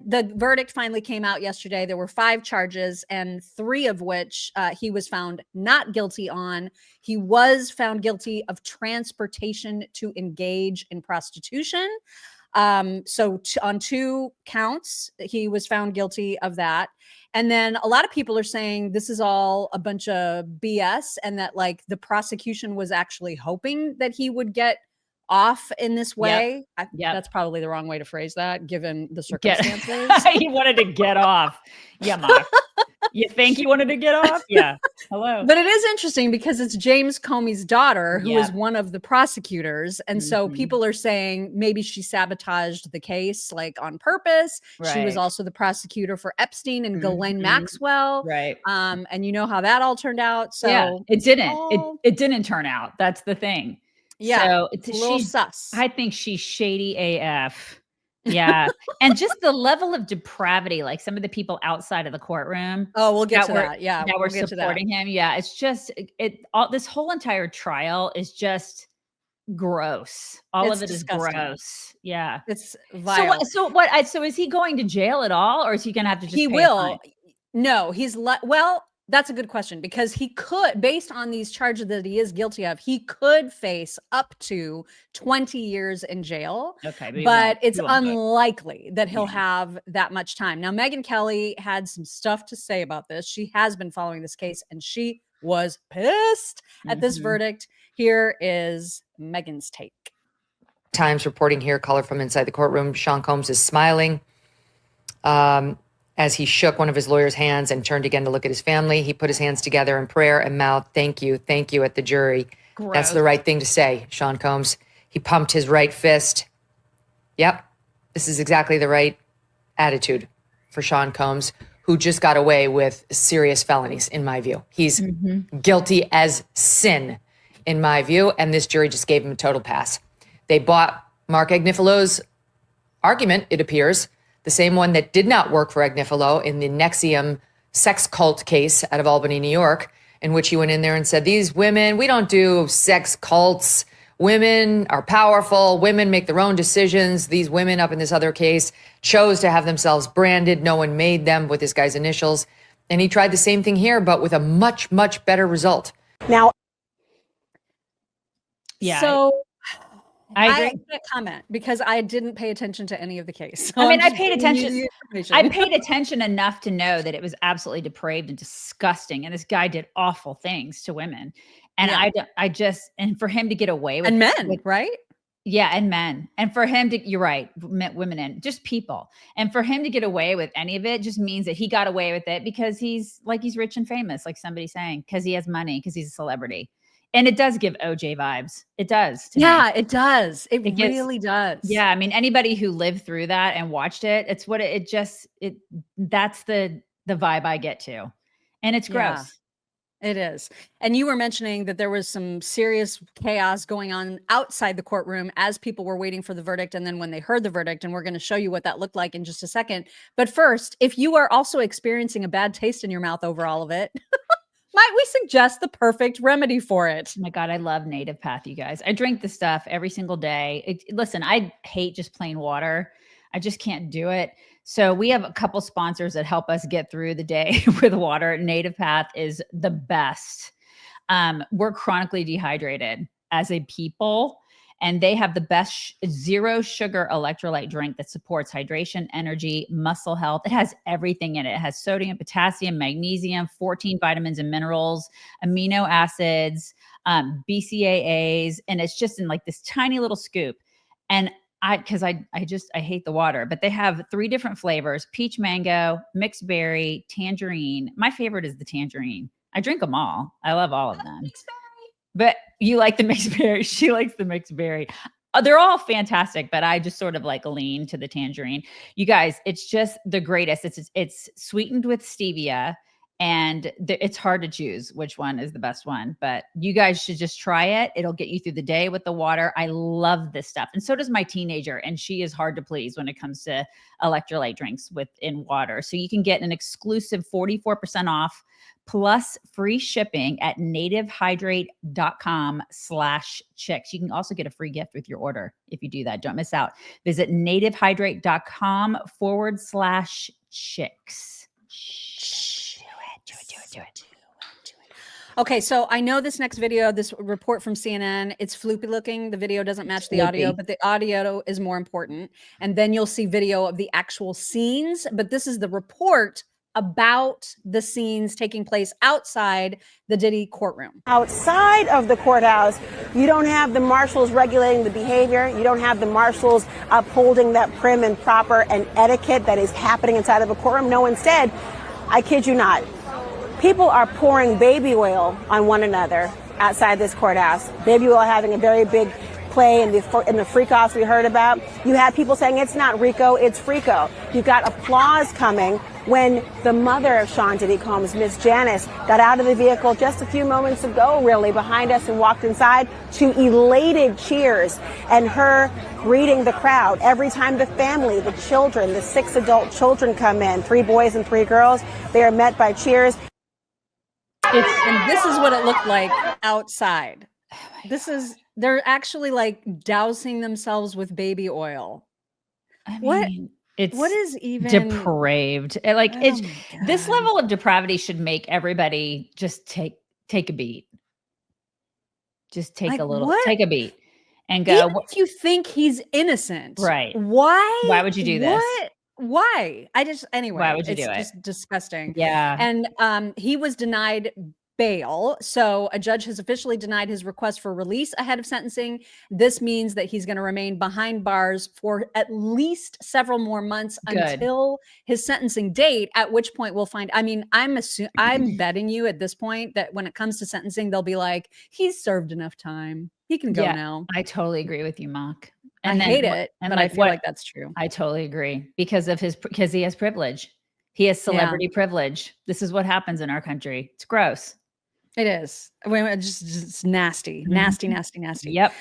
the verdict finally came out yesterday. There were 5 charges, and 3 of which he was found not guilty on. He was found guilty of transportation to engage in prostitution. So on 2 counts, he was found guilty of that. And then a lot of people are saying this is all a bunch of BS, and that like the prosecution was actually hoping that he would get off in this way. That's probably the wrong way to phrase that, given the circumstances. He wanted to get off. Yeah, Mike. You think he wanted to get off? Yeah. Hello. But it is interesting because it's James Comey's daughter who is one of the prosecutors. And so people are saying maybe she sabotaged the case like on purpose. Right. She was also the prosecutor for Epstein and Ghislaine Maxwell. Right. And you know how that all turned out. So yeah, it didn't. It didn't turn out. That's the thing. Yeah. So it's a little sus. I think she's shady AF. Yeah. And just the level of depravity, like some of the people outside of the courtroom. Oh, we'll get to that. Yeah. That we're supporting him. Yeah. It's just, this whole entire trial is just gross. All of it disgusting. Is gross. Yeah. It's vile. So is he going to jail at all, or is he going to have to just He will. No, he's that's a good question, because he could, based on these charges that he is guilty of, he could face up to 20 years in jail. Okay, but it's unlikely that he'll have that much time. Now, Megyn Kelly had some stuff to say about this. She has been following this case, and she was pissed at this verdict. Here is Megyn's take. Times reporting here, caller from inside the courtroom. Sean Combs is smiling. As he shook one of his lawyer's hands and turned again to look at his family, he put his hands together in prayer and mouthed, thank you at the jury. Gross. That's the right thing to say, Sean Combs. He pumped his right fist. Yep, this is exactly the right attitude for Sean Combs, who just got away with serious felonies, in my view. He's guilty as sin, in my view, and this jury just gave him a total pass. They bought Mark Agnifalo's argument, it appears, the same one that did not work for Agnifalo in the Nexium sex cult case out of Albany, New York, in which he went in there and said, these women, we don't do sex cults. Women are powerful. Women make their own decisions. These women up in this other case chose to have themselves branded. No one made them with this guy's initials. And he tried the same thing here, but with a much, much better result. Now, yeah. So I can't comment because I didn't pay attention to any of the case. So I paid attention. I paid attention enough to know that it was absolutely depraved and disgusting. And this guy did awful things to women. And and for him to get away with men, right? Yeah. And men. And for him to, you're right, women and just people. And for him to get away with any of it just means that he got away with it because he's rich and famous, like somebody's saying, because he has money, because he's a celebrity. And it does give OJ vibes. It does. Yeah, it does. It really does. Yeah. I mean, anybody who lived through that and watched it, it's what that's the vibe I get to. And it's gross. Yeah, it is. And you were mentioning that there was some serious chaos going on outside the courtroom as people were waiting for the verdict. And then when they heard the verdict, and we're going to show you what that looked like in just a second. But first, if you are also experiencing a bad taste in your mouth over all of it, might we suggest the perfect remedy for it? Oh my God, I love Native Path, you guys. I drink this stuff every single day. Listen, I hate just plain water. I just can't do it. So we have a couple sponsors that help us get through the day with water. Native Path is the best. We're chronically dehydrated as a people, and they have the best zero sugar electrolyte drink that supports hydration, energy, muscle health. It has everything in it. It has sodium, potassium, magnesium, 14 vitamins and minerals, amino acids, BCAAs, and it's just in like this tiny little scoop. And I hate the water, but they have 3 different flavors: peach mango, mixed berry, tangerine. My favorite is the tangerine. I drink them all. I love all of them. But you like the mixed berry. She likes the mixed berry. They're all fantastic, but I just sort of like lean to the tangerine. You guys, it's just the greatest. It's sweetened with stevia, And it's hard to choose which one is the best one, but you guys should just try it. It'll get you through the day with the water. I love this stuff. And so does my teenager. And she is hard to please when it comes to electrolyte drinks in water. So you can get an exclusive 44% off plus free shipping at nativehydrate.com/chicks. You can also get a free gift with your order if you do that. Don't miss out. Visit nativehydrate.com/chicks. Do it. Okay, so I know this next video, this report from CNN, it's floopy looking. The video doesn't match the audio, but the audio is more important. And then you'll see video of the actual scenes. But this is the report about the scenes taking place outside the Diddy courtroom. Outside of the courthouse, you don't have the marshals regulating the behavior. You don't have the marshals upholding that prim and proper and etiquette that is happening inside of a courtroom. No, instead, I kid you not, people are pouring baby oil on one another outside this courthouse. Baby oil having a very big play in the freak-offs we heard about. You had people saying it's not Rico, it's Frico. You got applause coming when the mother of Sean Diddy Combs, Miss Janice, got out of the vehicle just a few moments ago, really, behind us and walked inside to elated cheers and her greeting the crowd. Every time the family, the children, the 6 adult children come in, 3 boys and 3 girls, they are met by cheers. And this is what it looked like outside. They're actually like dousing themselves with baby oil. What is even depraved? This level of depravity should make everybody just take a beat. Just take take a beat and go. Even if you think he's innocent, right? Why would you do this? Why? Anyway, why would you do it? It's just disgusting. Yeah. And he was denied bail. So a judge has officially denied his request for release ahead of sentencing. This means that he's going to remain behind bars for at least several more months until his sentencing date, at which point we'll find, I mean, I'm betting you at this point that when it comes to sentencing, they'll be like, he's served enough time. He can go now. I totally agree with you, Mock. And I hate it, but I feel like that's true. I totally agree because he has privilege. He has celebrity privilege. This is what happens in our country. It's gross. It is. It's nasty, nasty, nasty, nasty. Yep.